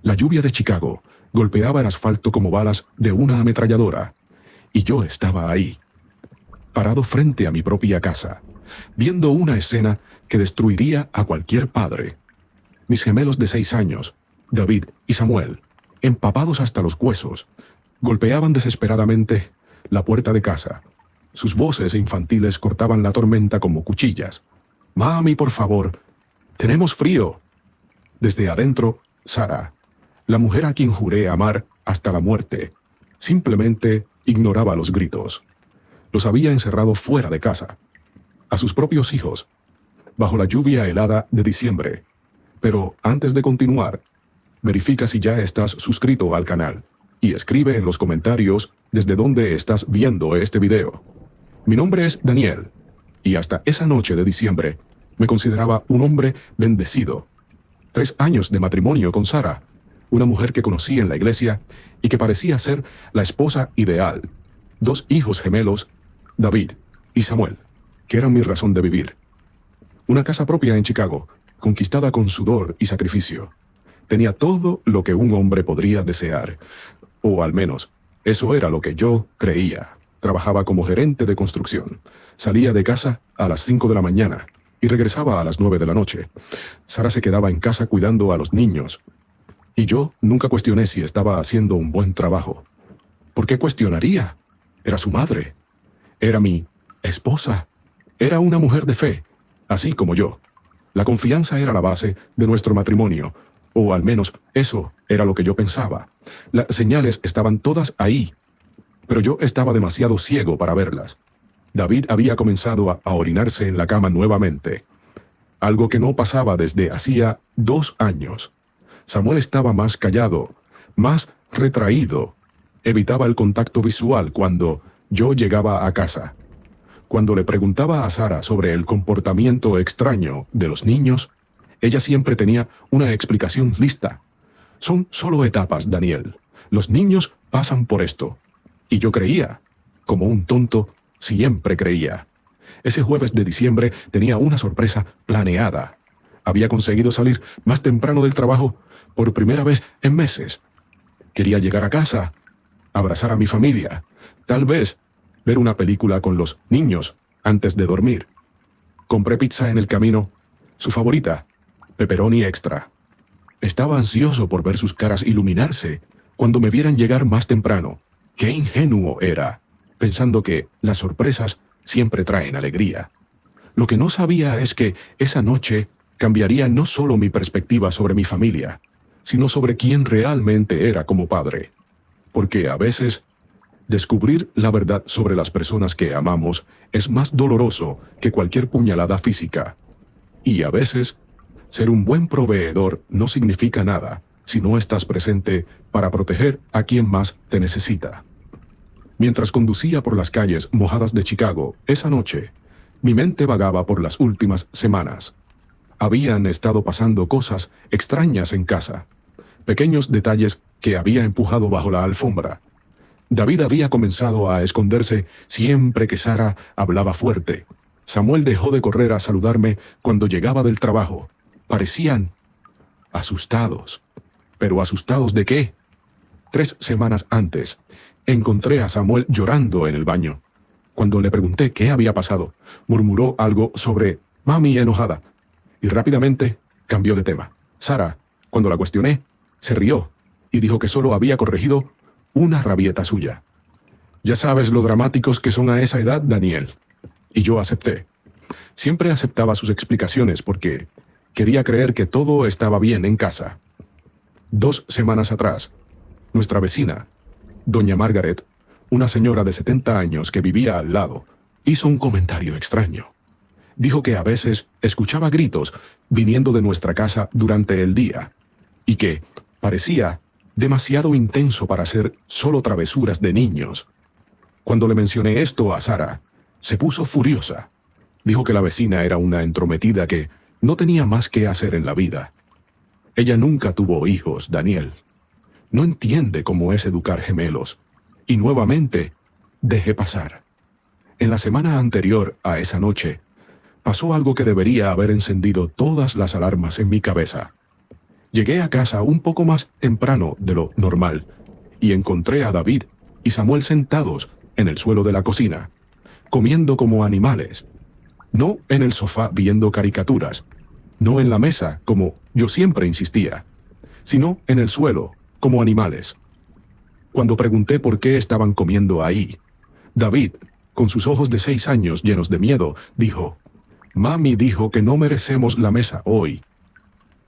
La lluvia de Chicago golpeaba el asfalto como balas de una ametralladora, y yo estaba ahí, parado frente a mi propia casa, viendo una escena que destruiría a cualquier padre. Mis gemelos de 6 años, David y Samuel, empapados hasta los huesos, golpeaban desesperadamente la puerta de casa. Sus voces infantiles cortaban la tormenta como cuchillas. «Mami, por favor, tenemos frío». Desde adentro, Sara, la mujer a quien juré amar hasta la muerte, simplemente ignoraba los gritos. Los había encerrado fuera de casa, a sus propios hijos, bajo la lluvia helada de diciembre. Pero antes de continuar, verifica si ya estás suscrito al canal y escribe en los comentarios desde dónde estás viendo este video. Mi nombre es Daniel, y hasta esa noche de diciembre me consideraba un hombre bendecido. 3 años de matrimonio con Sara, una mujer que conocí en la iglesia y que parecía ser la esposa ideal. 2 hijos gemelos, David y Samuel, que eran mi razón de vivir. Una casa propia en Chicago, conquistada con sudor y sacrificio. Tenía todo lo que un hombre podría desear, o al menos, eso era lo que yo creía. Trabajaba como gerente de construcción. Salía de casa a las 5 de la mañana y regresaba a las 9 de la noche. Sara se quedaba en casa cuidando a los niños. Y yo nunca cuestioné si estaba haciendo un buen trabajo. ¿Por qué cuestionaría? Era su madre. Era mi esposa. Era una mujer de fe, así como yo. La confianza era la base de nuestro matrimonio, o al menos eso era lo que yo pensaba. Las señales estaban todas ahí, pero yo estaba demasiado ciego para verlas. David había comenzado a orinarse en la cama nuevamente, algo que no pasaba desde hacía 2 años. Samuel estaba más callado, más retraído. Evitaba el contacto visual cuando yo llegaba a casa. Cuando le preguntaba a Sara sobre el comportamiento extraño de los niños, ella siempre tenía una explicación lista. Son solo etapas, Daniel. Los niños pasan por esto. Y yo creía, como un tonto, siempre creía. Ese jueves de diciembre tenía una sorpresa planeada. Había conseguido salir más temprano del trabajo por primera vez en meses. Quería llegar a casa, abrazar a mi familia, tal vez ver una película con los niños antes de dormir. Compré pizza en el camino, su favorita, pepperoni extra. Estaba ansioso por ver sus caras iluminarse cuando me vieran llegar más temprano. Qué ingenuo era, pensando que las sorpresas siempre traen alegría. Lo que no sabía es que esa noche cambiaría no solo mi perspectiva sobre mi familia, sino sobre quién realmente era como padre. Porque a veces, descubrir la verdad sobre las personas que amamos es más doloroso que cualquier puñalada física. Y a veces, ser un buen proveedor no significa nada si no estás presente para proteger a quien más te necesita. Mientras conducía por las calles mojadas de Chicago, esa noche, mi mente vagaba por las últimas semanas. Habían estado pasando cosas extrañas en casa, pequeños detalles que había empujado bajo la alfombra. David había comenzado a esconderse siempre que Sara hablaba fuerte. Samuel dejó de correr a saludarme cuando llegaba del trabajo. Parecían asustados. ¿Pero asustados de qué? 3 semanas antes, encontré a Samuel llorando en el baño. Cuando le pregunté qué había pasado, murmuró algo sobre mami enojada, y rápidamente cambió de tema. Sara, cuando la cuestioné, se rió y dijo que solo había corregido una rabieta suya. Ya sabes lo dramáticos que son a esa edad, Daniel. Y yo acepté. Siempre aceptaba sus explicaciones porque quería creer que todo estaba bien en casa. 2 semanas atrás, nuestra vecina, doña Margaret, una señora de 70 años que vivía al lado, hizo un comentario extraño. Dijo que a veces escuchaba gritos viniendo de nuestra casa durante el día y que parecía demasiado intenso para ser solo travesuras de niños. Cuando le mencioné esto a Sara, se puso furiosa. Dijo que la vecina era una entrometida que no tenía más que hacer en la vida. Ella nunca tuvo hijos, Daniel. No entiende cómo es educar gemelos. Y nuevamente, dejé pasar. En la semana anterior a esa noche, pasó algo que debería haber encendido todas las alarmas en mi cabeza. Llegué a casa un poco más temprano de lo normal y encontré a David y Samuel sentados en el suelo de la cocina, comiendo como animales. No en el sofá viendo caricaturas, no en la mesa como yo siempre insistía, sino en el suelo como animales. Cuando pregunté por qué estaban comiendo ahí, David, con sus ojos de 6 años llenos de miedo, dijo: «Mami dijo que no merecemos la mesa hoy».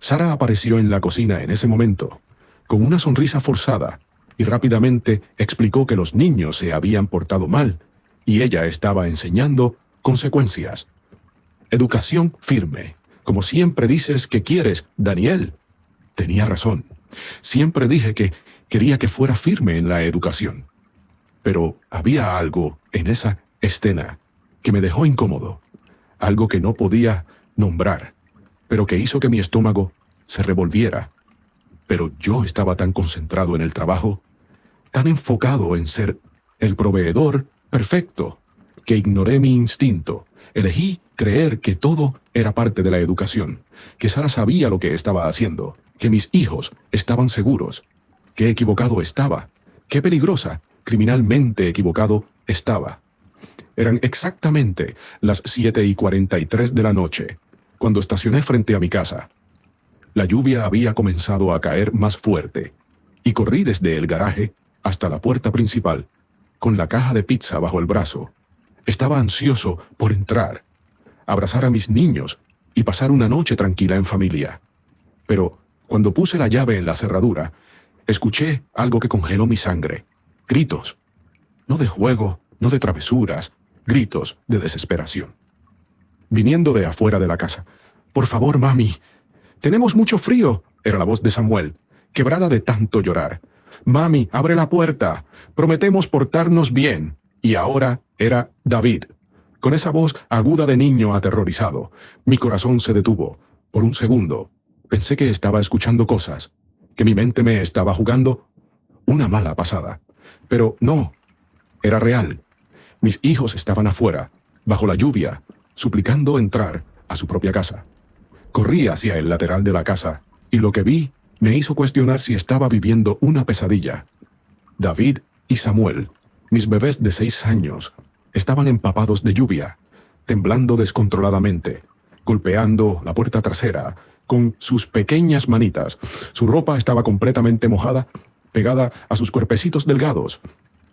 Sara apareció en la cocina en ese momento, con una sonrisa forzada, y rápidamente explicó que los niños se habían portado mal, y ella estaba enseñando consecuencias. Educación firme, como siempre dices que quieres, Daniel. Tenía razón. Siempre dije que quería que fuera firme en la educación. Pero había algo en esa escena que me dejó incómodo, algo que no podía nombrar, pero que hizo que mi estómago se revolviera. Pero yo estaba tan concentrado en el trabajo, tan enfocado en ser el proveedor perfecto, que ignoré mi instinto. Elegí creer que todo era parte de la educación, que Sara sabía lo que estaba haciendo, que mis hijos estaban seguros. Qué equivocado estaba, qué peligrosa, criminalmente equivocado estaba. Eran exactamente las 7:43 de la noche, cuando estacioné frente a mi casa. La lluvia había comenzado a caer más fuerte, y corrí desde el garaje hasta la puerta principal, con la caja de pizza bajo el brazo. Estaba ansioso por entrar, abrazar a mis niños y pasar una noche tranquila en familia. Pero cuando puse la llave en la cerradura, escuché algo que congeló mi sangre. Gritos. No de juego, no de travesuras, gritos de desesperación. Viniendo de afuera de la casa. «Por favor, mami. Tenemos mucho frío», era la voz de Samuel, quebrada de tanto llorar. «Mami, abre la puerta. Prometemos portarnos bien». Y ahora era David, con esa voz aguda de niño aterrorizado. Mi corazón se detuvo. Por un segundo, pensé que estaba escuchando cosas, que mi mente me estaba jugando una mala pasada. Pero no, era real. Mis hijos estaban afuera, bajo la lluvia, suplicando entrar a su propia casa. Corrí hacia el lateral de la casa, y lo que vi me hizo cuestionar si estaba viviendo una pesadilla. David y Samuel, mis bebés de 6 años, estaban empapados de lluvia, temblando descontroladamente, golpeando la puerta trasera con sus pequeñas manitas. Su ropa estaba completamente mojada, pegada a sus cuerpecitos delgados.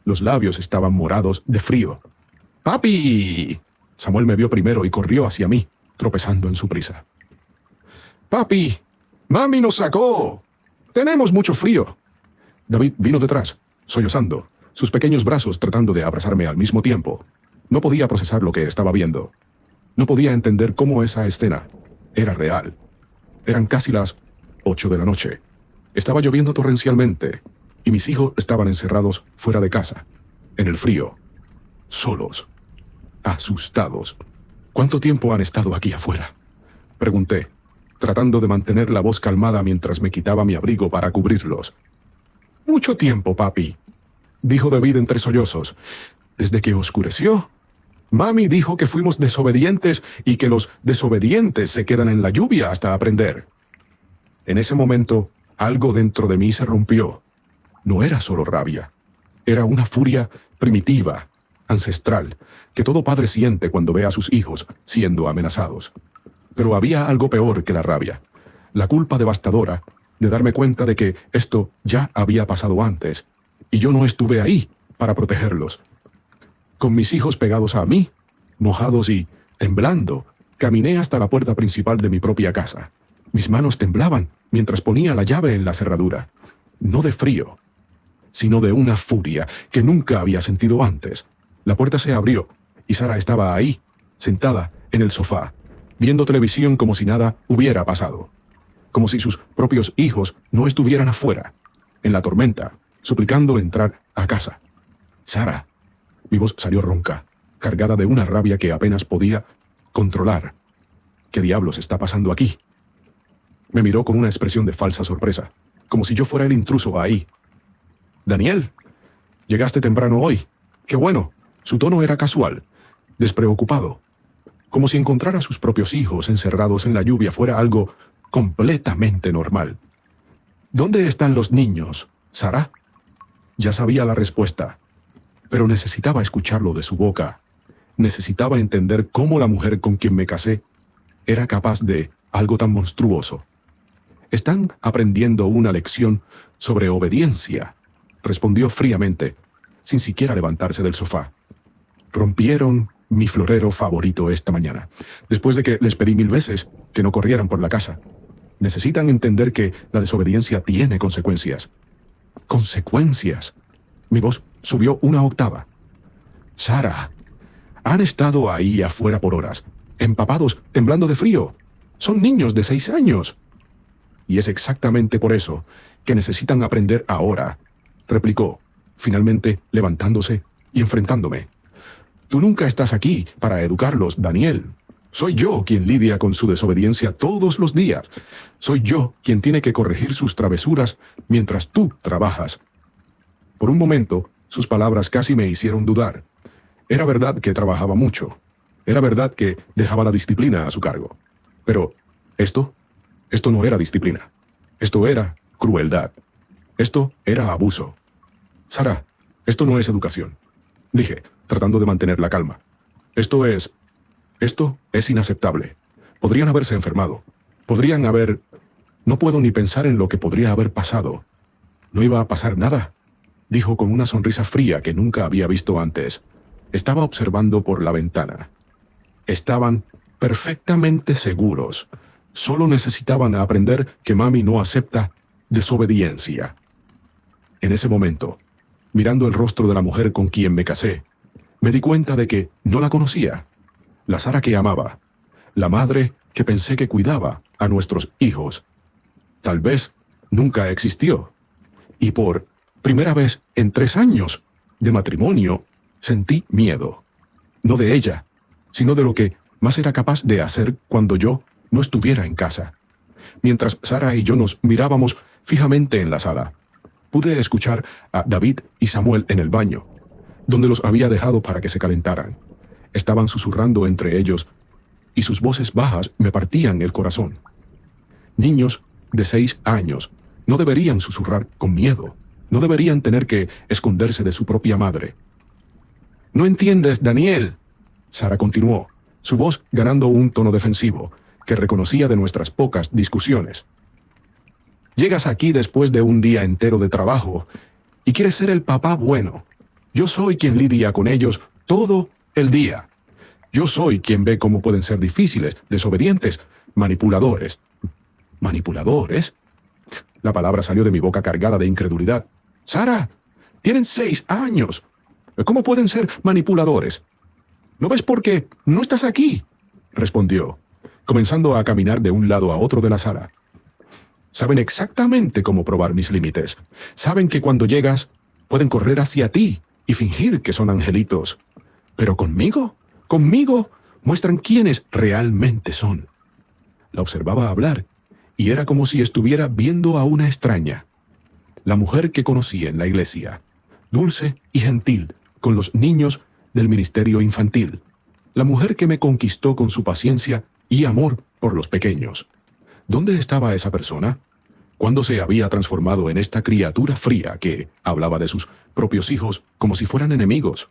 Los labios estaban morados de frío. «¡Papi!». Samuel me vio primero y corrió hacia mí, tropezando en su prisa. «¡Papi! ¡Mami nos sacó! ¡Tenemos mucho frío!». David vino detrás, sollozando, sus pequeños brazos tratando de abrazarme al mismo tiempo. No podía procesar lo que estaba viendo. No podía entender cómo esa escena era real. Eran casi las 8 de la noche. Estaba lloviendo torrencialmente, y mis hijos estaban encerrados fuera de casa, en el frío, solos, asustados. «¿Cuánto tiempo han estado aquí afuera?», pregunté, tratando de mantener la voz calmada mientras me quitaba mi abrigo para cubrirlos. «Mucho tiempo, papi», dijo David entre sollozos. «Desde que oscureció. Mami dijo que fuimos desobedientes y que los desobedientes se quedan en la lluvia hasta aprender». En ese momento, algo dentro de mí se rompió. No era solo rabia. Era una furia primitiva, ancestral, que todo padre siente cuando ve a sus hijos siendo amenazados. Pero había algo peor que la rabia. La culpa devastadora de darme cuenta de que esto ya había pasado antes, y yo no estuve ahí para protegerlos. Con mis hijos pegados a mí, mojados y temblando, caminé hasta la puerta principal de mi propia casa. Mis manos temblaban mientras ponía la llave en la cerradura. No de frío, sino de una furia que nunca había sentido antes. La puerta se abrió y Sara estaba ahí, sentada en el sofá, viendo televisión como si nada hubiera pasado. Como si sus propios hijos no estuvieran afuera, en la tormenta, suplicando entrar a casa. «Sara». Mi voz salió ronca, cargada de una rabia que apenas podía controlar. «¿Qué diablos está pasando aquí?». Me miró con una expresión de falsa sorpresa, como si yo fuera el intruso ahí. «Daniel, llegaste temprano hoy. Qué bueno». Su tono era casual, despreocupado, como si encontrar a sus propios hijos encerrados en la lluvia fuera algo completamente normal. ¿Dónde están los niños, Sara? Ya sabía la respuesta, pero necesitaba escucharlo de su boca. Necesitaba entender cómo la mujer con quien me casé era capaz de algo tan monstruoso. Están aprendiendo una lección sobre obediencia, respondió fríamente, sin siquiera levantarse del sofá. Rompieron mi florero favorito esta mañana, después de que les pedí 1000 veces que no corrieran por la casa. Necesitan entender que la desobediencia tiene consecuencias. ¿Consecuencias? Mi voz subió una octava. Sara, han estado ahí afuera por horas, empapados, temblando de frío. Son niños de 6 años. Y es exactamente por eso que necesitan aprender ahora, replicó, finalmente levantándose y enfrentándome. Tú nunca estás aquí para educarlos, Daniel. Soy yo quien lidia con su desobediencia todos los días. Soy yo quien tiene que corregir sus travesuras mientras tú trabajas. Por un momento, sus palabras casi me hicieron dudar. Era verdad que trabajaba mucho. Era verdad que dejaba la disciplina a su cargo. Pero esto no era disciplina. Esto era crueldad. Esto era abuso. Sara, esto no es educación, dije, tratando de mantener la calma. Esto es inaceptable. Podrían haberse enfermado. Podrían haber... No puedo ni pensar en lo que podría haber pasado. No iba a pasar nada, dijo con una sonrisa fría que nunca había visto antes. Estaba observando por la ventana. Estaban perfectamente seguros. Solo necesitaban aprender que mami no acepta desobediencia. En ese momento, mirando el rostro de la mujer con quien me casé, me di cuenta de que no la conocía. La Sara que amaba, la madre que pensé que cuidaba a nuestros hijos. Tal vez nunca existió. Y por primera vez en 3 años de matrimonio, sentí miedo. No de ella, sino de lo que más era capaz de hacer cuando yo no estuviera en casa. Mientras Sara y yo nos mirábamos fijamente en la sala, pude escuchar a David y Samuel en el baño, donde los había dejado para que se calentaran. Estaban susurrando entre ellos, y sus voces bajas me partían el corazón. Niños de 6 años no deberían susurrar con miedo, no deberían tener que esconderse de su propia madre. «No entiendes, Daniel», Sara continuó, su voz ganando un tono defensivo, que reconocía de nuestras pocas discusiones. «Llegas aquí después de un día entero de trabajo y quieres ser el papá bueno. Yo soy quien lidia con ellos todo el día. Yo soy quien ve cómo pueden ser difíciles, desobedientes, manipuladores». ¿Manipuladores? La palabra salió de mi boca cargada de incredulidad. «Sara, tienen 6 años. ¿Cómo pueden ser manipuladores?» «¿No ves por qué no estás aquí?», respondió, comenzando a caminar de un lado a otro de la sala. «Saben exactamente cómo probar mis límites. Saben que cuando llegas, pueden correr hacia ti y fingir que son angelitos. Pero conmigo muestran quiénes realmente son». La observaba hablar, y era como si estuviera viendo a una extraña. La mujer que conocí en la iglesia, dulce y gentil con los niños del ministerio infantil. La mujer que me conquistó con su paciencia y amor por los pequeños. ¿Dónde estaba esa persona? ¿Cuándo se había transformado en esta criatura fría que hablaba de sus propios hijos como si fueran enemigos?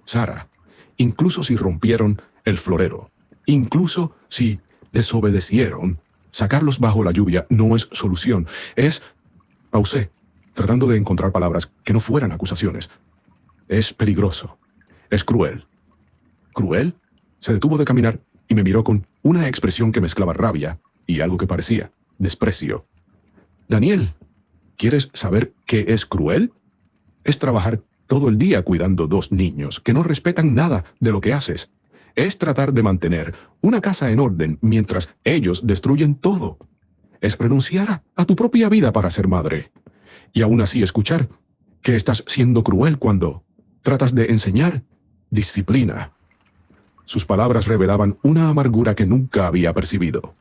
Sara, incluso si rompieron el florero, incluso si desobedecieron, sacarlos bajo la lluvia no es solución. Pausé, tratando de encontrar palabras que no fueran acusaciones. Es peligroso. Es cruel. ¿Cruel? Se detuvo de caminar y me miró con una expresión que mezclaba rabia y algo que parecía desprecio. «Daniel, ¿quieres saber qué es cruel? Es trabajar todo el día cuidando 2 niños que no respetan nada de lo que haces. Es tratar de mantener una casa en orden mientras ellos destruyen todo. Es renunciar a tu propia vida para ser madre. Y aún así escuchar que estás siendo cruel cuando tratas de enseñar disciplina». Sus palabras revelaban una amargura que nunca había percibido.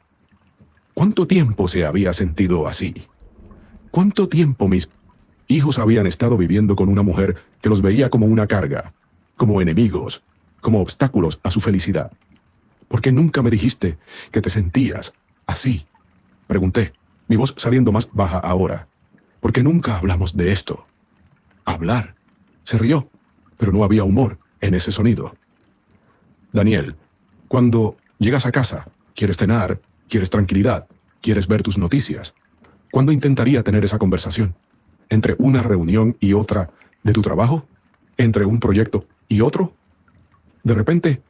¿Cuánto tiempo se había sentido así? ¿Cuánto tiempo mis hijos habían estado viviendo con una mujer que los veía como una carga, como enemigos, como obstáculos a su felicidad? ¿Por qué nunca me dijiste que te sentías así?, pregunté. mi voz saliendo más baja ahora. ¿Por qué nunca hablamos de esto? Hablar. Se rió, pero no había humor en ese sonido. Daniel, cuando llegas a casa, quieres cenar, quieres tranquilidad, quieres ver tus noticias. ¿Cuándo intentaría tener esa conversación? ¿Entre una reunión y otra de tu trabajo? ¿Entre un proyecto y otro? De repente,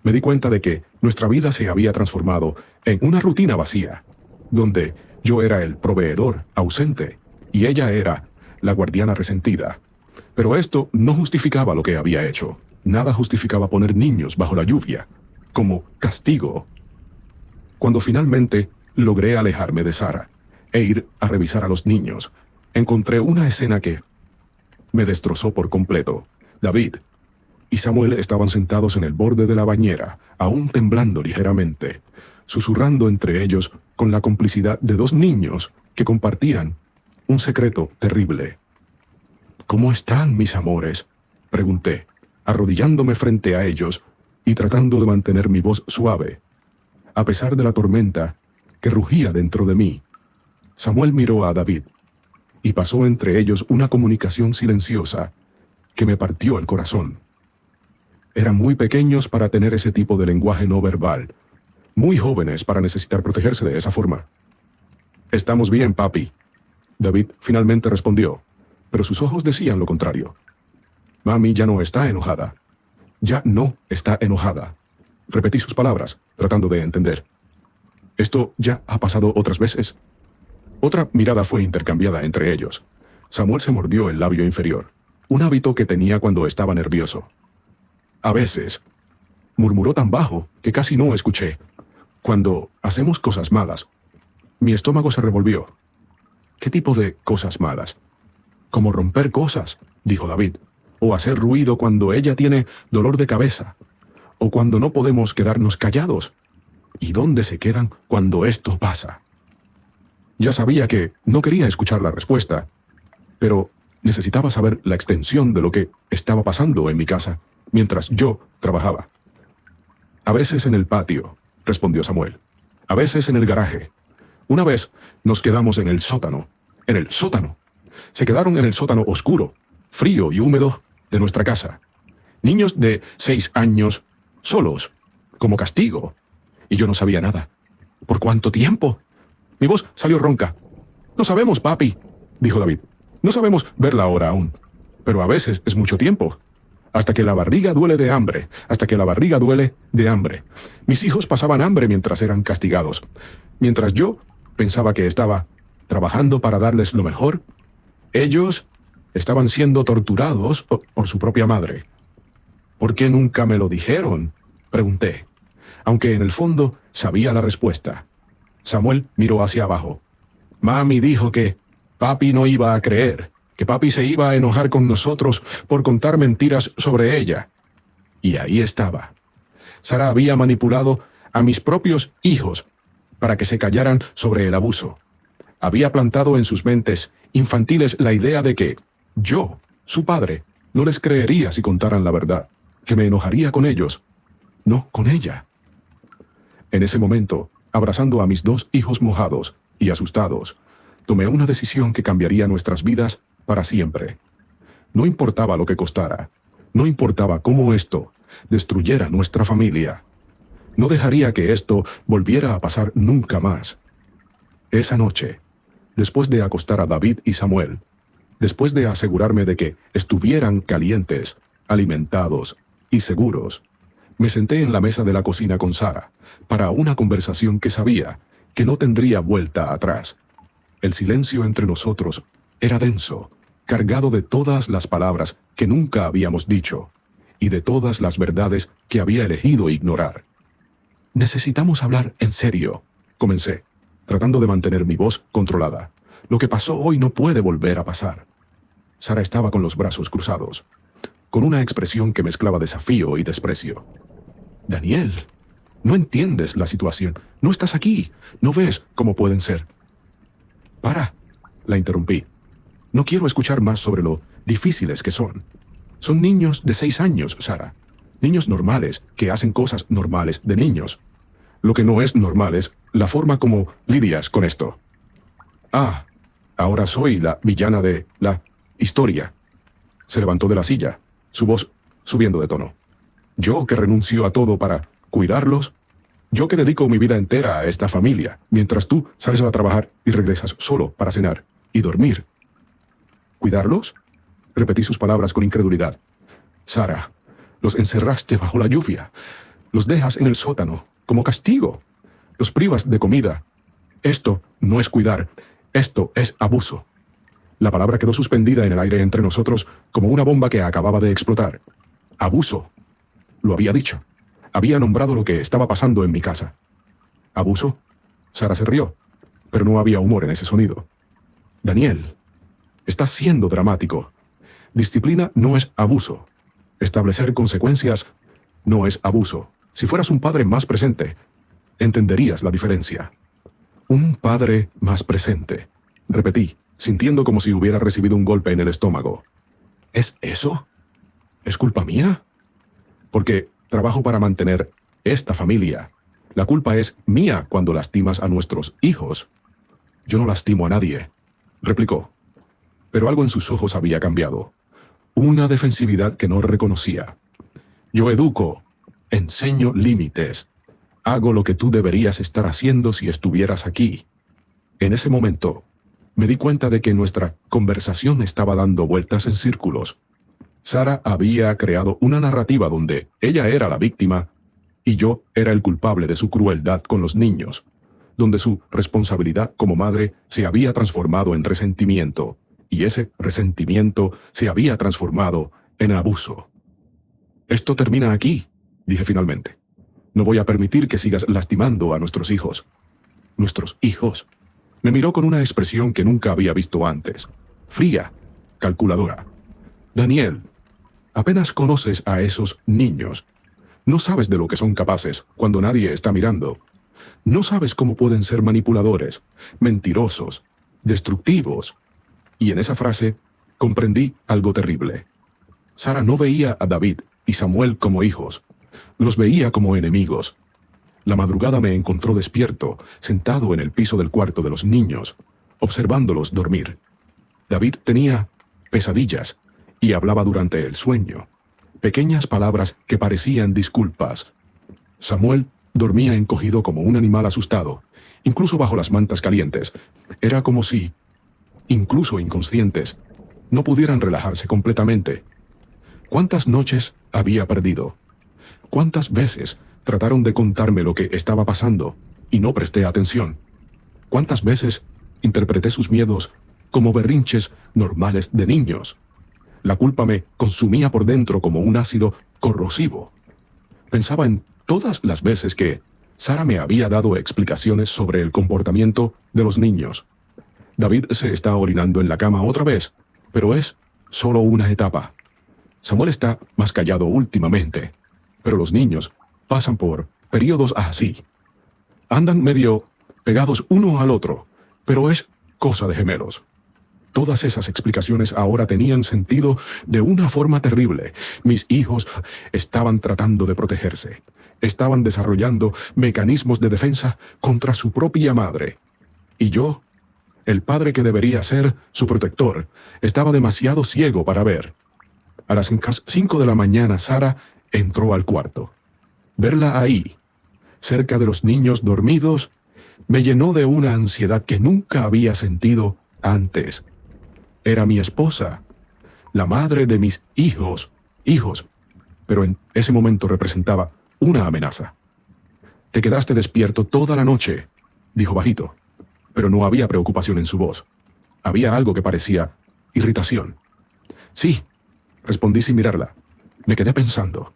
me di cuenta de que nuestra vida se había transformado en una rutina vacía, donde yo era el proveedor ausente y ella era la guardiana resentida. Pero esto no justificaba lo que había hecho. Nada justificaba poner niños bajo la lluvia, como castigo. Cuando finalmente logré alejarme de Sara e ir a revisar a los niños, encontré una escena que me destrozó por completo. David y Samuel estaban sentados en el borde de la bañera, aún temblando ligeramente, susurrando entre ellos con la complicidad de dos niños que compartían un secreto terrible. ¿Cómo están, mis amores?, pregunté, arrodillándome frente a ellos y tratando de mantener mi voz suave, a pesar de la tormenta que rugía dentro de mí. Samuel miró a David y pasó entre ellos una comunicación silenciosa que me partió el corazón. Eran muy pequeños para tener ese tipo de lenguaje no verbal, muy jóvenes para necesitar protegerse de esa forma. «Estamos bien, papi», David finalmente respondió, pero sus ojos decían lo contrario. «Mami ya no está enojada. Ya no está enojada». Repetí sus palabras, tratando de entender. «¿Esto ya ha pasado otras veces?» Otra mirada fue intercambiada entre ellos. Samuel se mordió el labio inferior, un hábito que tenía cuando estaba nervioso. «A veces», murmuró tan bajo que casi no escuché. «Cuando hacemos cosas malas». Mi estómago se revolvió. «¿Qué tipo de cosas malas?» «Como romper cosas», dijo David, «o hacer ruido cuando ella tiene dolor de cabeza, o cuando no podemos quedarnos callados. ¿Y dónde se quedan cuando esto pasa?» Ya sabía que no quería escuchar la respuesta, pero necesitaba saber la extensión de lo que estaba pasando en mi casa mientras yo trabajaba. «A veces en el patio», respondió Samuel. «A veces en el garaje. Una vez nos quedamos en el sótano. En el sótano. Se quedaron en el sótano oscuro, frío y húmedo de nuestra casa. Niños de 6 años, solos, como castigo. Y yo no sabía nada. ¿Por cuánto tiempo?» Mi voz salió ronca. «No sabemos, papi», dijo David. «No sabemos ver la hora aún. Pero a veces es mucho tiempo. Hasta que la barriga duele de hambre. Hasta que la barriga duele de hambre. Mis hijos pasaban hambre mientras eran castigados. Mientras yo pensaba que estaba trabajando para darles lo mejor, ellos estaban siendo torturados por su propia madre». «¿Por qué nunca me lo dijeron?», pregunté, aunque en el fondo sabía la respuesta. Samuel miró hacia abajo. «Mami dijo que papi no iba a creer, que papi se iba a enojar con nosotros por contar mentiras sobre ella». Y ahí estaba. Sara había manipulado a mis propios hijos para que se callaran sobre el abuso. Había plantado en sus mentes infantiles la idea de que yo, su padre, no les creería si contaran la verdad, que me enojaría con ellos, no con ella. En ese momento, abrazando a mis 2 hijos mojados y asustados, tomé una decisión que cambiaría nuestras vidas para siempre. No importaba lo que costara, no importaba cómo esto destruyera nuestra familia. No dejaría que esto volviera a pasar nunca más. Esa noche, después de acostar a David y Samuel, después de asegurarme de que estuvieran calientes, alimentados y seguros, me senté en la mesa de la cocina con Sara para una conversación que sabía que no tendría vuelta atrás. El silencio entre nosotros era denso, cargado de todas las palabras que nunca habíamos dicho y de todas las verdades que había elegido ignorar. «Necesitamos hablar en serio», comencé, tratando de mantener mi voz controlada. «Lo que pasó hoy no puede volver a pasar». Sara estaba con los brazos cruzados, con una expresión que mezclaba desafío y desprecio. «Daniel, no entiendes la situación. No estás aquí. No ves cómo pueden ser». «Para», la interrumpí. «No quiero escuchar más sobre lo difíciles que son. Son niños de 6 años, Sara. Niños normales que hacen cosas normales de niños. Lo que no es normal es la forma como lidias con esto». Ah, ahora soy la villana de la historia. Se levantó de la silla, su voz subiendo de tono. Yo que renuncio a todo para cuidarlos. Yo que dedico mi vida entera a esta familia, mientras tú sales a trabajar y regresas solo para cenar y dormir. ¿Cuidarlos? Repetí sus palabras con incredulidad. Sara, los encerraste bajo la lluvia. Los dejas en el sótano como castigo. Los privas de comida. Esto no es cuidar. Esto es abuso. La palabra quedó suspendida en el aire entre nosotros como una bomba que acababa de explotar. Abuso. Lo había dicho. Había nombrado lo que estaba pasando en mi casa. ¿Abuso? Sara se rió, pero no había humor en ese sonido. Daniel, estás siendo dramático. Disciplina no es abuso. Establecer consecuencias no es abuso. Si fueras un padre más presente, entenderías la diferencia. Un padre más presente, repetí, sintiendo como si hubiera recibido un golpe en el estómago. ¿Es eso? ¿Es culpa mía? Porque trabajo para mantener esta familia. La culpa es mía cuando lastimas a nuestros hijos. Yo no lastimo a nadie, replicó. Pero algo en sus ojos había cambiado. Una defensividad que no reconocía. Yo educo, enseño límites. Hago lo que tú deberías estar haciendo si estuvieras aquí. En ese momento, me di cuenta de que nuestra conversación estaba dando vueltas en círculos. Sara había creado una narrativa donde ella era la víctima y yo era el culpable de su crueldad con los niños, donde su responsabilidad como madre se había transformado en resentimiento, y ese resentimiento se había transformado en abuso. Esto termina aquí, dije finalmente. No voy a permitir que sigas lastimando a nuestros hijos. Nuestros hijos. Me miró con una expresión que nunca había visto antes. Fría, calculadora. Daniel, apenas conoces a esos niños. No sabes de lo que son capaces cuando nadie está mirando. No sabes cómo pueden ser manipuladores, mentirosos, destructivos. Y en esa frase comprendí algo terrible. Sara no veía a David y Samuel como hijos. Los veía como enemigos. La madrugada me encontró despierto, sentado en el piso del cuarto de los niños, observándolos dormir. David tenía pesadillas y hablaba durante el sueño, pequeñas palabras que parecían disculpas. Samuel dormía encogido como un animal asustado, incluso bajo las mantas calientes. Era como si, incluso inconscientes, no pudieran relajarse completamente. ¿Cuántas noches había perdido? ¿Cuántas veces trataron de contarme lo que estaba pasando y no presté atención? ¿Cuántas veces interpreté sus miedos como berrinches normales de niños? La culpa me consumía por dentro como un ácido corrosivo. Pensaba en todas las veces que Sara me había dado explicaciones sobre el comportamiento de los niños. David se está orinando en la cama otra vez, pero es solo una etapa. Samuel está más callado últimamente, pero los niños pasan por periodos así. Andan medio pegados uno al otro, pero es cosa de gemelos. Todas esas explicaciones ahora tenían sentido de una forma terrible. Mis hijos estaban tratando de protegerse. Estaban desarrollando mecanismos de defensa contra su propia madre. Y yo, el padre que debería ser su protector, estaba demasiado ciego para ver. A las 5 de la mañana, Sara entró al cuarto. Verla ahí, cerca de los niños dormidos, me llenó de una ansiedad que nunca había sentido antes. Era mi esposa, la madre de mis hijos, pero en ese momento representaba una amenaza. Te quedaste despierto toda la noche, dijo bajito, pero no había preocupación en su voz. Había algo que parecía irritación. Sí, respondí sin mirarla. Me quedé pensando.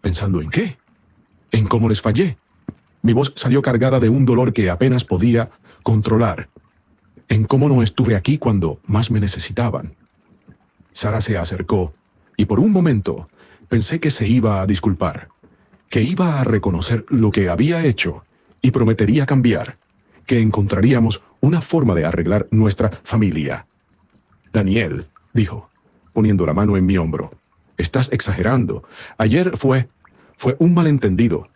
¿Pensando en qué? En cómo les fallé. Mi voz salió cargada de un dolor que apenas podía controlar. En cómo no estuve aquí cuando más me necesitaban. Sara se acercó, y por un momento pensé que se iba a disculpar, que iba a reconocer lo que había hecho y prometería cambiar, que encontraríamos una forma de arreglar nuestra familia. Daniel, dijo, poniendo la mano en mi hombro, estás exagerando. Ayer fue un malentendido.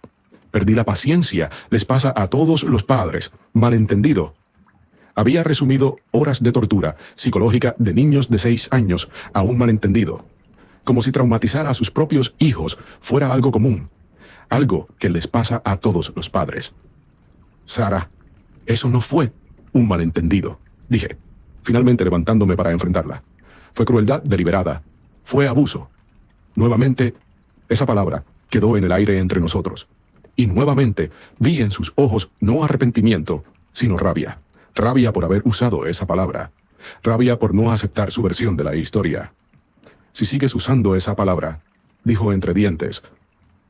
Perdí la paciencia. Les pasa a todos los padres. Malentendido. Había resumido horas de tortura psicológica de niños de 6 años a un malentendido, como si traumatizar a sus propios hijos fuera algo común, algo que les pasa a todos los padres. Sara, eso no fue un malentendido, dije, finalmente levantándome para enfrentarla. Fue crueldad deliberada, fue abuso. Nuevamente, esa palabra quedó en el aire entre nosotros. Y nuevamente vi en sus ojos no arrepentimiento, sino rabia. Rabia por haber usado esa palabra. Rabia por no aceptar su versión de la historia. Si sigues usando esa palabra, dijo entre dientes,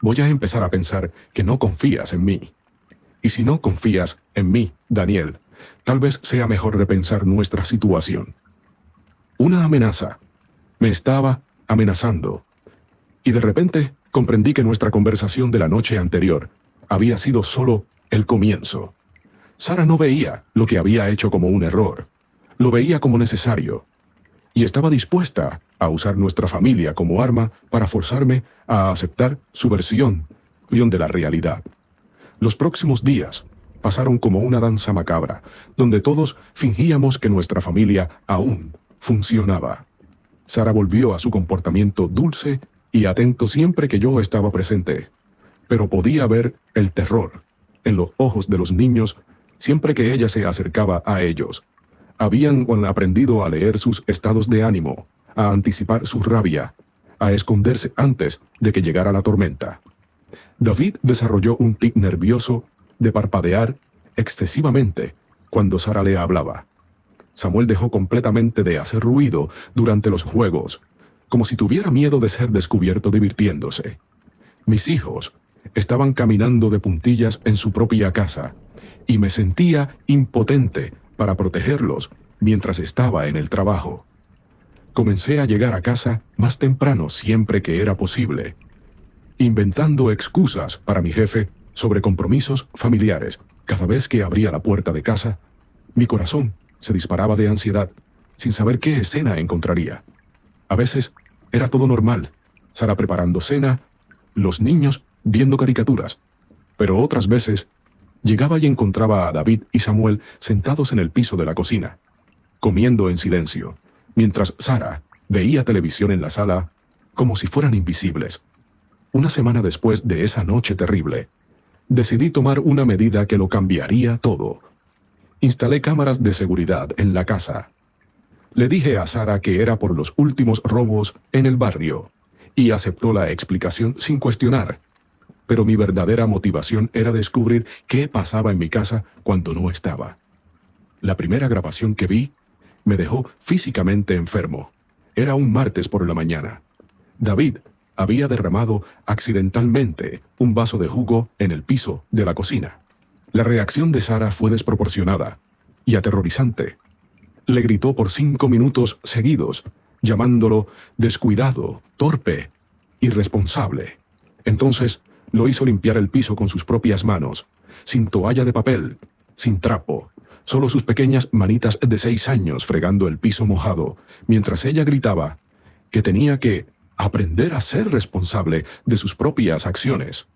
voy a empezar a pensar que no confías en mí. Y si no confías en mí, Daniel, tal vez sea mejor repensar nuestra situación. Una amenaza. Me estaba amenazando. Y de repente comprendí que nuestra conversación de la noche anterior había sido solo el comienzo. Sara no veía lo que había hecho como un error. Lo veía como necesario. Y estaba dispuesta a usar nuestra familia como arma para forzarme a aceptar su versión de la realidad. Los próximos días pasaron como una danza macabra, donde todos fingíamos que nuestra familia aún funcionaba. Sara volvió a su comportamiento dulce y atento siempre que yo estaba presente, pero podía ver el terror en los ojos de los niños siempre que ella se acercaba a ellos. Habían aprendido a leer sus estados de ánimo, a anticipar su rabia, a esconderse antes de que llegara la tormenta. David desarrolló un tic nervioso de parpadear excesivamente cuando Sara le hablaba. Samuel dejó completamente de hacer ruido durante los juegos, como si tuviera miedo de ser descubierto divirtiéndose. Mis hijos estaban caminando de puntillas en su propia casa, y me sentía impotente para protegerlos mientras estaba en el trabajo. Comencé a llegar a casa más temprano siempre que era posible, inventando excusas para mi jefe sobre compromisos familiares. Cada vez que abría la puerta de casa, mi corazón se disparaba de ansiedad, sin saber qué escena encontraría. A veces era todo normal, Sara preparando cena, los niños viendo caricaturas, pero otras veces llegaba y encontraba a David y Samuel sentados en el piso de la cocina, comiendo en silencio, mientras Sara veía televisión en la sala como si fueran invisibles. Una semana después de esa noche terrible, decidí tomar una medida que lo cambiaría todo. Instalé cámaras de seguridad en la casa. Le dije a Sara que era por los últimos robos en el barrio, y aceptó la explicación sin cuestionar. Pero mi verdadera motivación era descubrir qué pasaba en mi casa cuando no estaba. La primera grabación que vi me dejó físicamente enfermo. Era un martes por la mañana. David había derramado accidentalmente un vaso de jugo en el piso de la cocina. La reacción de Sara fue desproporcionada y aterrorizante. Le gritó por 5 minutos seguidos, llamándolo descuidado, torpe, irresponsable. Entonces lo hizo limpiar el piso con sus propias manos, sin toalla de papel, sin trapo, solo sus pequeñas manitas de 6 años fregando el piso mojado, mientras ella gritaba que tenía que aprender a ser responsable de sus propias acciones.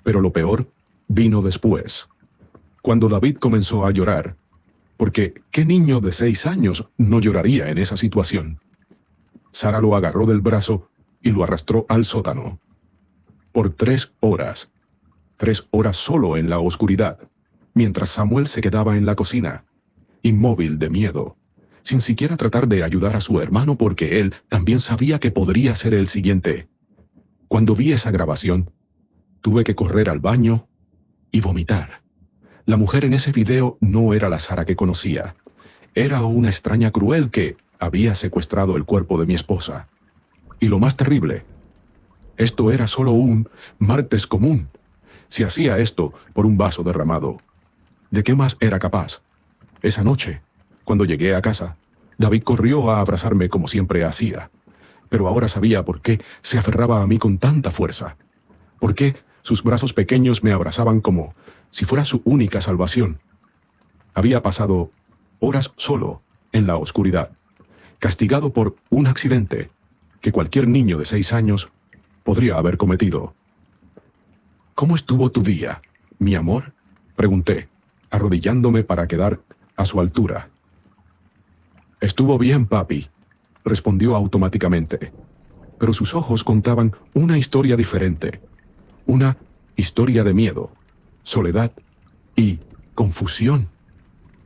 Pero lo peor vino después, cuando David comenzó a llorar, porque ¿qué niño de 6 años no lloraría en esa situación? Sara lo agarró del brazo y lo arrastró al sótano. Por 3 horas. 3 horas solo en la oscuridad, mientras Samuel se quedaba en la cocina, inmóvil de miedo, sin siquiera tratar de ayudar a su hermano porque él también sabía que podría ser el siguiente. Cuando vi esa grabación, tuve que correr al baño y vomitar. La mujer en ese video no era la Sara que conocía. Era una extraña cruel que había secuestrado el cuerpo de mi esposa. Y lo más terrible, esto era solo un martes común. Si hacía esto por un vaso derramado, ¿de qué más era capaz? Esa noche, cuando llegué a casa, David corrió a abrazarme como siempre hacía. Pero ahora sabía por qué se aferraba a mí con tanta fuerza. Por qué sus brazos pequeños me abrazaban como si fuera su única salvación. Había pasado horas solo en la oscuridad, castigado por un accidente que cualquier niño de 6 años podría haber cometido. ¿Cómo estuvo tu día, mi amor?, pregunté, arrodillándome para quedar a su altura. «Estuvo bien, papi», respondió automáticamente, pero sus ojos contaban una historia diferente, una historia de miedo, soledad y confusión.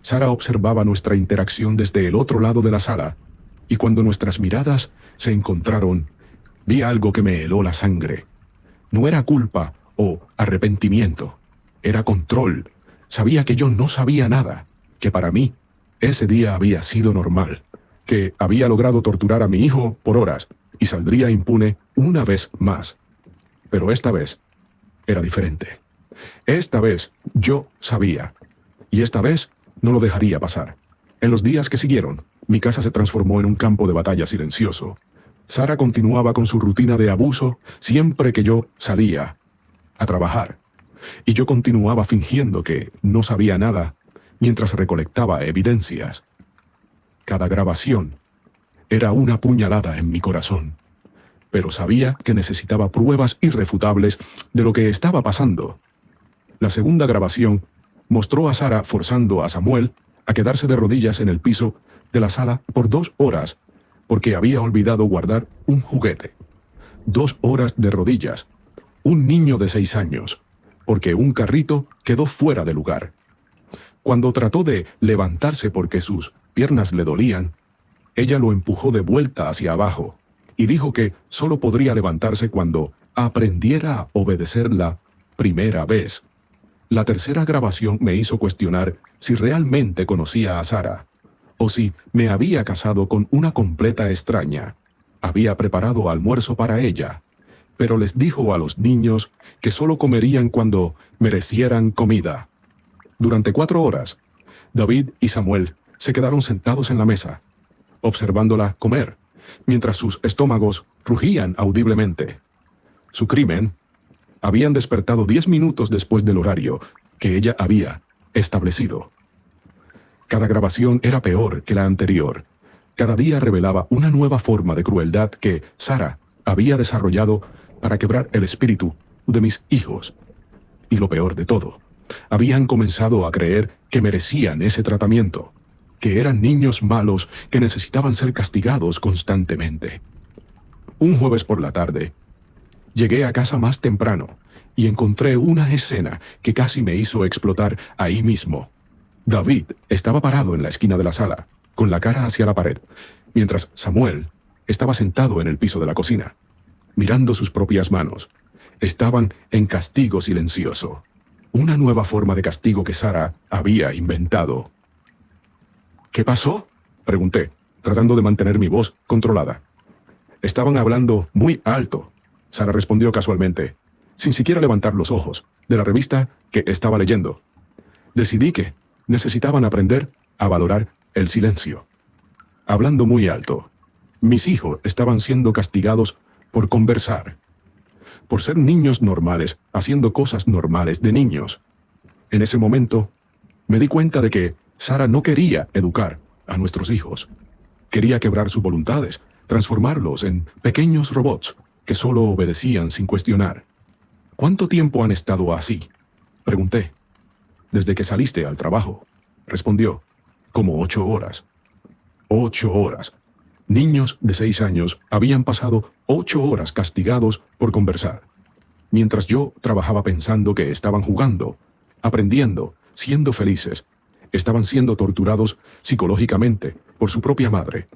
Sara observaba nuestra interacción desde el otro lado de la sala, y cuando nuestras miradas se encontraron, vi algo que me heló la sangre. No era culpa o arrepentimiento, era control. Sabía que yo no sabía nada, que para mí ese día había sido normal, que había logrado torturar a mi hijo por horas y saldría impune una vez más. Pero esta vez era diferente. Esta vez yo sabía, y esta vez no lo dejaría pasar. En los días que siguieron, mi casa se transformó en un campo de batalla silencioso. Sara continuaba con su rutina de abuso siempre que yo salía a trabajar, y yo continuaba fingiendo que no sabía nada mientras recolectaba evidencias. Cada grabación era una puñalada en mi corazón, pero sabía que necesitaba pruebas irrefutables de lo que estaba pasando. La segunda grabación mostró a Sara forzando a Samuel a quedarse de rodillas en el piso de la sala por 2 horas, porque había olvidado guardar un juguete. 2 horas de rodillas. Un niño de 6 años, porque un carrito quedó fuera de lugar. Cuando trató de levantarse porque sus piernas le dolían, ella lo empujó de vuelta hacia abajo y dijo que solo podría levantarse cuando aprendiera a obedecer la primera vez. La tercera grabación me hizo cuestionar si realmente conocía a Sara, o si me había casado con una completa extraña. Había preparado almuerzo para ella, pero les dijo a los niños que solo comerían cuando merecieran comida. Durante 4 horas, David y Samuel se quedaron sentados en la mesa, observándola comer, mientras sus estómagos rugían audiblemente. Su crimen: habían despertado 10 minutos después del horario que ella había establecido. Cada grabación era peor que la anterior. Cada día revelaba una nueva forma de crueldad que Sara había desarrollado para quebrar el espíritu de mis hijos. Y lo peor de todo, habían comenzado a creer que merecían ese tratamiento, que eran niños malos que necesitaban ser castigados constantemente. Un jueves por la tarde, llegué a casa más temprano y encontré una escena que casi me hizo explotar ahí mismo. David estaba parado en la esquina de la sala, con la cara hacia la pared, mientras Samuel estaba sentado en el piso de la cocina, mirando sus propias manos. Estaban en castigo silencioso, una nueva forma de castigo que Sara había inventado. ¿Qué pasó?, pregunté, tratando de mantener mi voz controlada. Estaban hablando muy alto, Sara respondió casualmente, sin siquiera levantar los ojos, de la revista que estaba leyendo. Decidí que necesitaban aprender a valorar el silencio. Hablando muy alto, mis hijos estaban siendo castigados por conversar, por ser niños normales, haciendo cosas normales de niños. En ese momento, me di cuenta de que Sara no quería educar a nuestros hijos. Quería quebrar sus voluntades, transformarlos en pequeños robots que solo obedecían sin cuestionar. ¿Cuánto tiempo han estado así?, pregunté. Desde que saliste al trabajo, respondió. Como 8 horas. 8 horas. Niños de 6 años habían pasado 8 horas castigados por conversar, mientras yo trabajaba pensando que estaban jugando, aprendiendo, siendo felices. Estaban siendo torturados psicológicamente por su propia madre.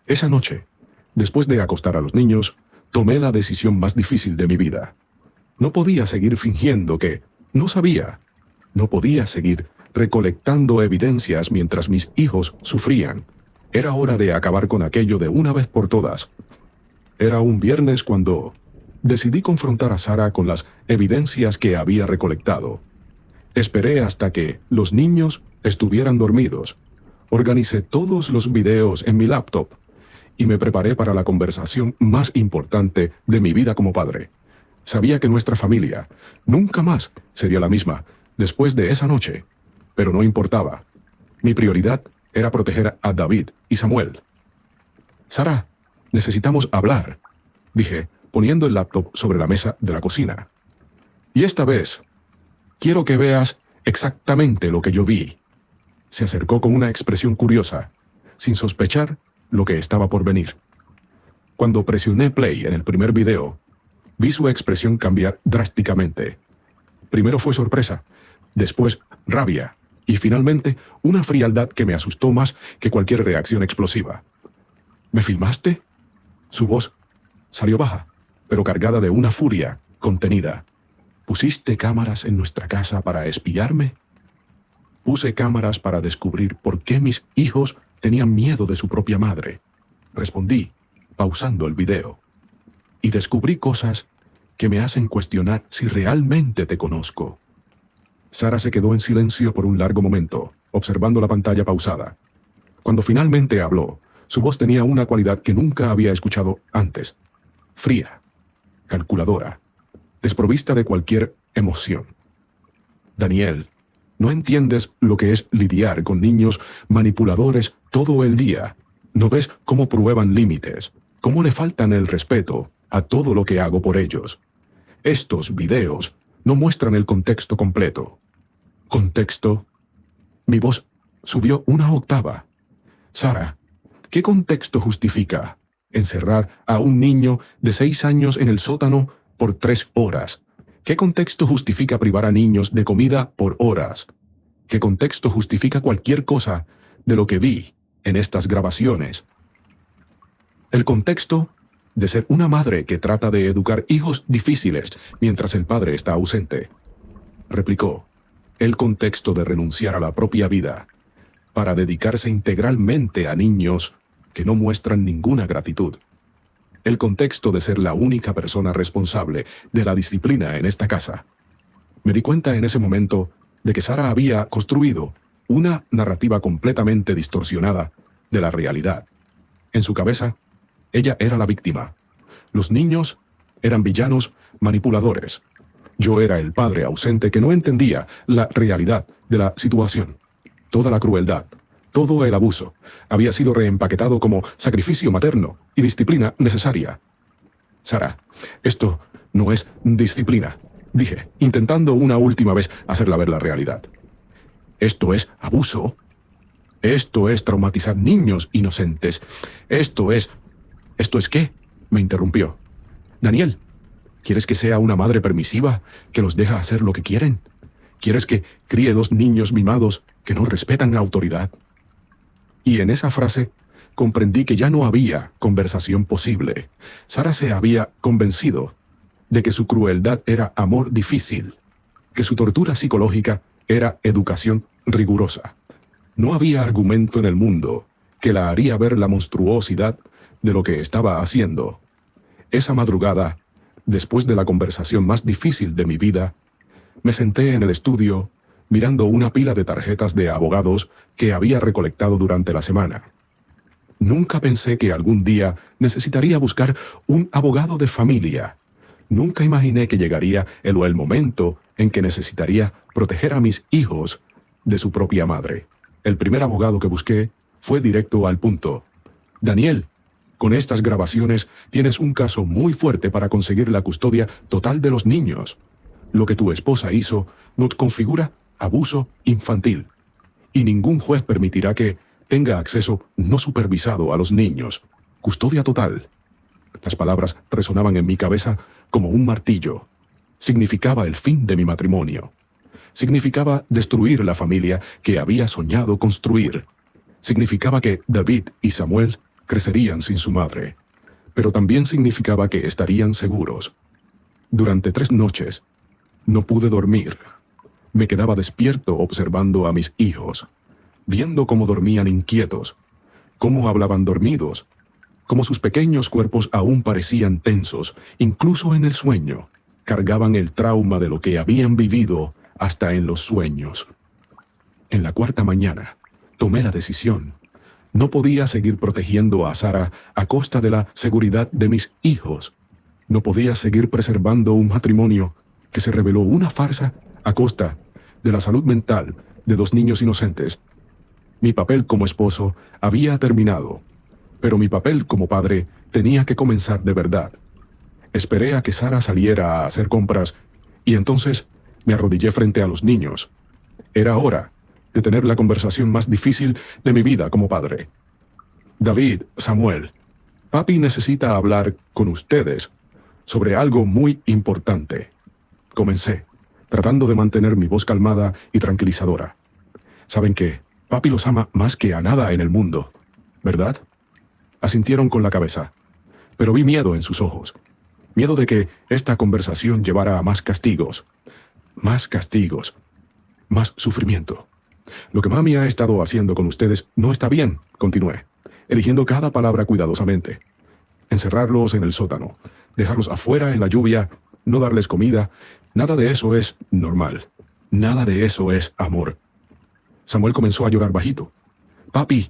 Esa noche, después de acostar a los niños, tomé la decisión más difícil de mi vida. No podía seguir fingiendo que no sabía. No podía seguir recolectando evidencias mientras mis hijos sufrían. Era hora de acabar con aquello de una vez por todas. Era un viernes cuando decidí confrontar a Sara con las evidencias que había recolectado. Esperé hasta que los niños estuvieran dormidos. Organicé todos los videos en mi laptop y me preparé para la conversación más importante de mi vida como padre. Sabía que nuestra familia nunca más sería la misma después de esa noche, pero no importaba. Mi prioridad era proteger a David y Samuel. Sara, necesitamos hablar, dije, poniendo el laptop sobre la mesa de la cocina. Y esta vez, quiero que veas exactamente lo que yo vi. se acercó con una expresión curiosa, sin sospechar lo que estaba por venir. Cuando presioné play en el primer video, vi su expresión cambiar drásticamente. Primero fue sorpresa, después rabia y finalmente una frialdad que me asustó más que cualquier reacción explosiva. ¿Me filmaste? Su voz salió baja, pero cargada de una furia contenida. ¿Pusiste cámaras en nuestra casa para espiarme? Puse cámaras para descubrir por qué mis hijos tenían miedo de su propia madre. Respondí, pausando el video. Y descubrí cosas que me hacen cuestionar si realmente te conozco. Sara se quedó en silencio por un largo momento, observando la pantalla pausada. Cuando finalmente habló, su voz tenía una cualidad que nunca había escuchado antes. Fría, calculadora, desprovista de cualquier emoción. Daniel, no entiendes lo que es lidiar con niños manipuladores todo el día. No ves cómo prueban límites, cómo le faltan el respeto a todo lo que hago por ellos. Estos videos no muestran el contexto completo. ¿Contexto? Mi voz subió una octava. Sara, ¿qué contexto justifica encerrar a un niño de 6 años en el sótano por 3 horas? ¿Qué contexto justifica privar a niños de comida por horas? ¿Qué contexto justifica cualquier cosa de lo que vi en estas grabaciones? El contexto de ser una madre que trata de educar hijos difíciles mientras el padre está ausente. Replicó, el contexto de renunciar a la propia vida para dedicarse integralmente a niños que no muestran ninguna gratitud. El contexto de ser la única persona responsable de la disciplina en esta casa. Me di cuenta en ese momento de que Sara había construido una narrativa completamente distorsionada de la realidad. En su cabeza, ella era la víctima. Los niños eran villanos manipuladores. Yo era el padre ausente que no entendía la realidad de la situación. Toda la crueldad, todo el abuso, había sido reempaquetado como sacrificio materno y disciplina necesaria. Sara, esto no es disciplina, dije, intentando una última vez hacerla ver la realidad. Esto es abuso. Esto es traumatizar niños inocentes. ¿Esto es qué? Me interrumpió. Daniel, ¿quieres que sea una madre permisiva que los deja hacer lo que quieren? ¿Quieres que críe 2 niños mimados que no respetan la autoridad? Y en esa frase comprendí que ya no había conversación posible. Sara se había convencido de que su crueldad era amor difícil, que su tortura psicológica era educación rigurosa. No había argumento en el mundo que la haría ver la monstruosidad de lo que estaba haciendo. Esa madrugada, después de la conversación más difícil de mi vida, me senté en el estudio mirando una pila de tarjetas de abogados que había recolectado durante la semana. Nunca pensé que algún día necesitaría buscar un abogado de familia. Nunca imaginé que llegaría el momento en que necesitaría proteger a mis hijos de su propia madre. El primer abogado que busqué fue directo al punto. Daniel, con estas grabaciones tienes un caso muy fuerte para conseguir la custodia total de los niños. Lo que tu esposa hizo nos configura abuso infantil, y ningún juez permitirá que tenga acceso no supervisado a los niños. Custodia total. Las palabras resonaban en mi cabeza como un martillo. Significaba el fin de mi matrimonio. Significaba destruir la familia que había soñado construir. Significaba que David y Samuel crecerían sin su madre. Pero también significaba que estarían seguros. Durante 3 noches, no pude dormir. Me quedaba despierto observando a mis hijos, viendo cómo dormían inquietos, cómo hablaban dormidos, cómo sus pequeños cuerpos aún parecían tensos, incluso en el sueño. Cargaban el trauma de lo que habían vivido hasta en los sueños. En la 4ª mañana, tomé la decisión. No podía seguir protegiendo a Sara a costa de la seguridad de mis hijos. No podía seguir preservando un matrimonio que se reveló una farsa a costa de la salud mental de 2 niños inocentes. Mi papel como esposo había terminado, pero mi papel como padre tenía que comenzar de verdad. Esperé a que Sara saliera a hacer compras y entonces me arrodillé frente a los niños. Era hora de tener la conversación más difícil de mi vida como padre. David, Samuel, papi necesita hablar con ustedes sobre algo muy importante. Comencé, tratando de mantener mi voz calmada y tranquilizadora. Saben que papi los ama más que a nada en el mundo, ¿verdad? Asintieron con la cabeza, pero vi miedo en sus ojos. Miedo de que esta conversación llevara a más castigos, más sufrimiento. Lo que mami ha estado haciendo con ustedes no está bien, continué, eligiendo cada palabra cuidadosamente. Encerrarlos en el sótano, dejarlos afuera en la lluvia, no darles comida, nada de eso es normal. Nada de eso es amor. Samuel comenzó a llorar bajito. Papi,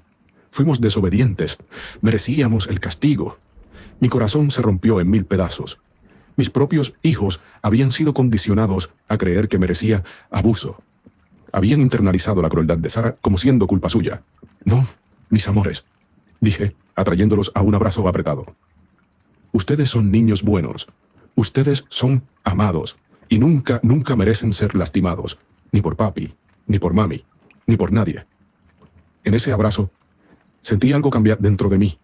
fuimos desobedientes, merecíamos el castigo. Mi corazón se rompió en 1000 pedazos. Mis propios hijos habían sido condicionados a creer que merecía abuso. Habían internalizado la crueldad de Sara como siendo culpa suya. No, mis amores, dije, atrayéndolos a un abrazo apretado. Ustedes son niños buenos. Ustedes son amados. Y nunca merecen ser lastimados. Ni por papi, ni por mami, ni por nadie. En ese abrazo, sentí algo cambiar dentro de mí.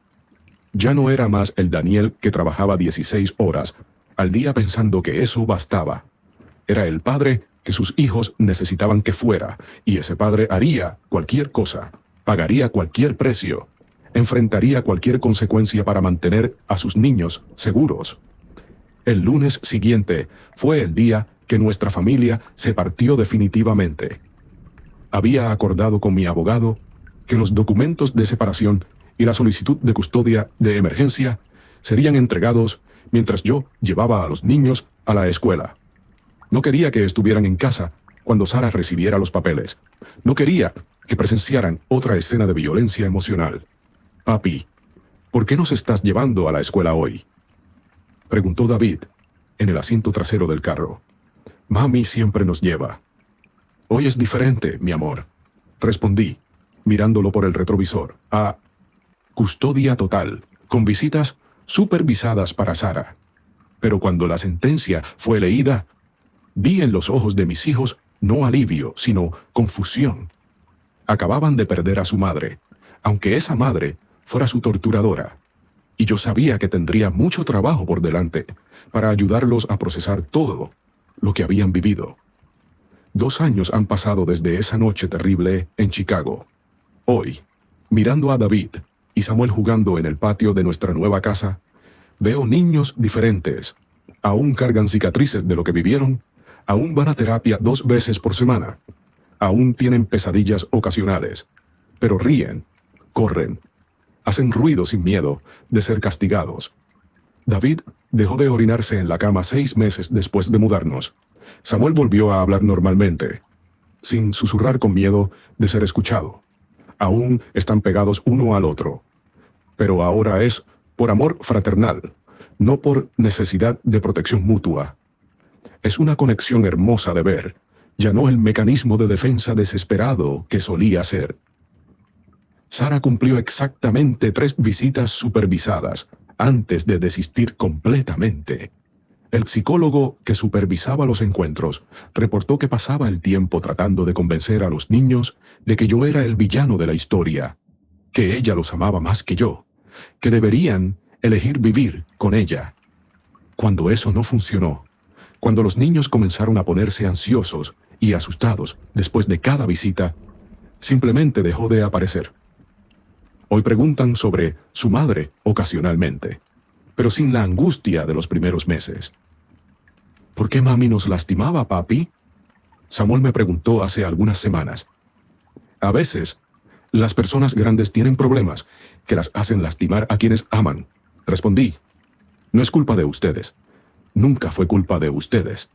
Ya no era más el Daniel que trabajaba 16 horas al día pensando que eso bastaba. Era el padre que sus hijos necesitaban que fuera, y ese padre haría cualquier cosa, pagaría cualquier precio, enfrentaría cualquier consecuencia para mantener a sus niños seguros. El lunes siguiente fue el día que nuestra familia se partió definitivamente. Había acordado con mi abogado que los documentos de separación y la solicitud de custodia de emergencia serían entregados mientras yo llevaba a los niños a la escuela. No quería que estuvieran en casa cuando Sara recibiera los papeles. No quería que presenciaran otra escena de violencia emocional. Papi, ¿por qué nos estás llevando a la escuela hoy?, preguntó David, en el asiento trasero del carro. Mami siempre nos lleva. Hoy es diferente, mi amor, respondí, mirándolo por el retrovisor. A custodia total, con visitas supervisadas para Sara. Pero cuando la sentencia fue leída, vi en los ojos de mis hijos no alivio, sino confusión. Acababan de perder a su madre, aunque esa madre fuera su torturadora. Y yo sabía que tendría mucho trabajo por delante para ayudarlos a procesar todo lo que habían vivido. 2 años han pasado desde esa noche terrible en Chicago. Hoy, mirando a David y Samuel jugando en el patio de nuestra nueva casa, veo niños diferentes. Aún cargan cicatrices de lo que vivieron, aún van a terapia 2 veces por semana, aún tienen pesadillas ocasionales, pero ríen, corren, hacen ruido sin miedo de ser castigados. David dejó de orinarse en la cama 6 meses después de mudarnos. Samuel volvió a hablar normalmente, sin susurrar con miedo de ser escuchado. Aún están pegados uno al otro, pero ahora es por amor fraternal, no por necesidad de protección mutua. Es una conexión hermosa de ver, ya no el mecanismo de defensa desesperado que solía ser. Sara cumplió exactamente 3 visitas supervisadas antes de desistir completamente. El psicólogo que supervisaba los encuentros reportó que pasaba el tiempo tratando de convencer a los niños de que yo era el villano de la historia, que ella los amaba más que yo, que deberían elegir vivir con ella. Cuando eso no funcionó, cuando los niños comenzaron a ponerse ansiosos y asustados después de cada visita, simplemente dejó de aparecer. Hoy preguntan sobre su madre ocasionalmente, pero sin la angustia de los primeros meses. ¿Por qué mami nos lastimaba, papi?, Samuel me preguntó hace algunas semanas. A veces, las personas grandes tienen problemas que las hacen lastimar a quienes aman, respondí. No es culpa de ustedes. Nunca fue culpa de ustedes.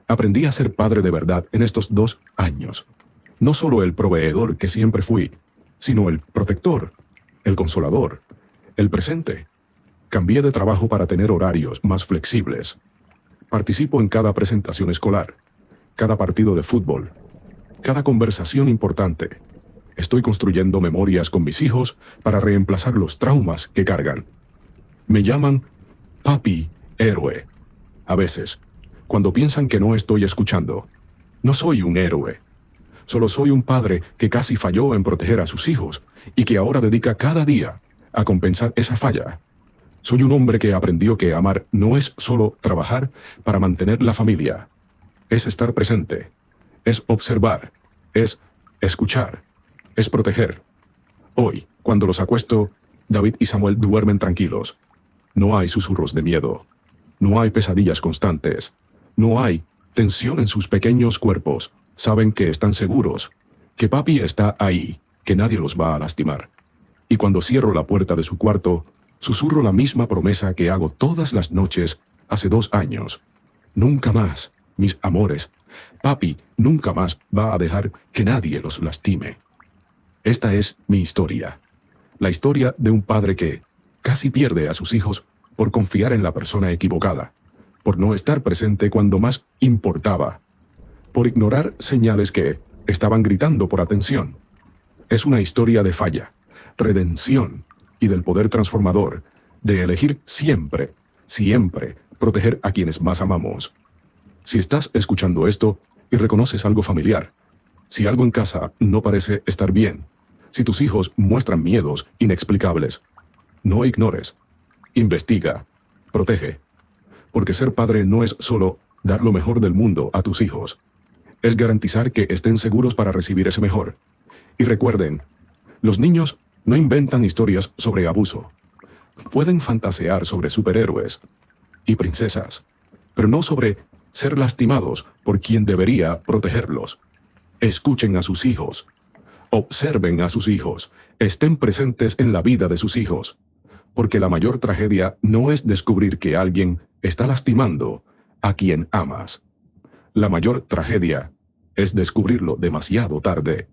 Aprendí a ser padre de verdad en estos 2 años. No solo el proveedor que siempre fui, sino el protector, el consolador, el presente. Cambié de trabajo para tener horarios más flexibles. Participo en cada presentación escolar, cada partido de fútbol, cada conversación importante. Estoy construyendo memorias con mis hijos para reemplazar los traumas que cargan. Me llaman papi héroe. A veces, cuando piensan que no estoy escuchando, no soy un héroe. Solo soy un padre que casi falló en proteger a sus hijos y que ahora dedica cada día a compensar esa falla. Soy un hombre que aprendió que amar no es solo trabajar para mantener la familia. Es estar presente, es observar, es escuchar, es proteger. Hoy, cuando los acuesto, David y Samuel duermen tranquilos. No hay susurros de miedo. No hay pesadillas constantes. No hay tensión en sus pequeños cuerpos. Saben que están seguros, que papi está ahí, que nadie los va a lastimar. Y cuando cierro la puerta de su cuarto, susurro la misma promesa que hago todas las noches hace 2 años. Nunca más, mis amores, papi nunca más va a dejar que nadie los lastime. Esta es mi historia. La historia de un padre que casi pierde a sus hijos por confiar en la persona equivocada, por no estar presente cuando más importaba, por ignorar señales que estaban gritando por atención. Es una historia de falla, redención y del poder transformador de elegir siempre, siempre proteger a quienes más amamos. Si estás escuchando esto y reconoces algo familiar, si algo en casa no parece estar bien, si tus hijos muestran miedos inexplicables, no ignores, investiga, protege, porque ser padre no es solo dar lo mejor del mundo a tus hijos, es garantizar que estén seguros para recibir ese mejor. Y recuerden, los niños no inventan historias sobre abuso. Pueden fantasear sobre superhéroes y princesas, pero no sobre ser lastimados por quien debería protegerlos. Escuchen a sus hijos, observen a sus hijos, estén presentes en la vida de sus hijos, porque la mayor tragedia no es descubrir que alguien está lastimando a quien amas. La mayor tragedia es descubrirlo demasiado tarde.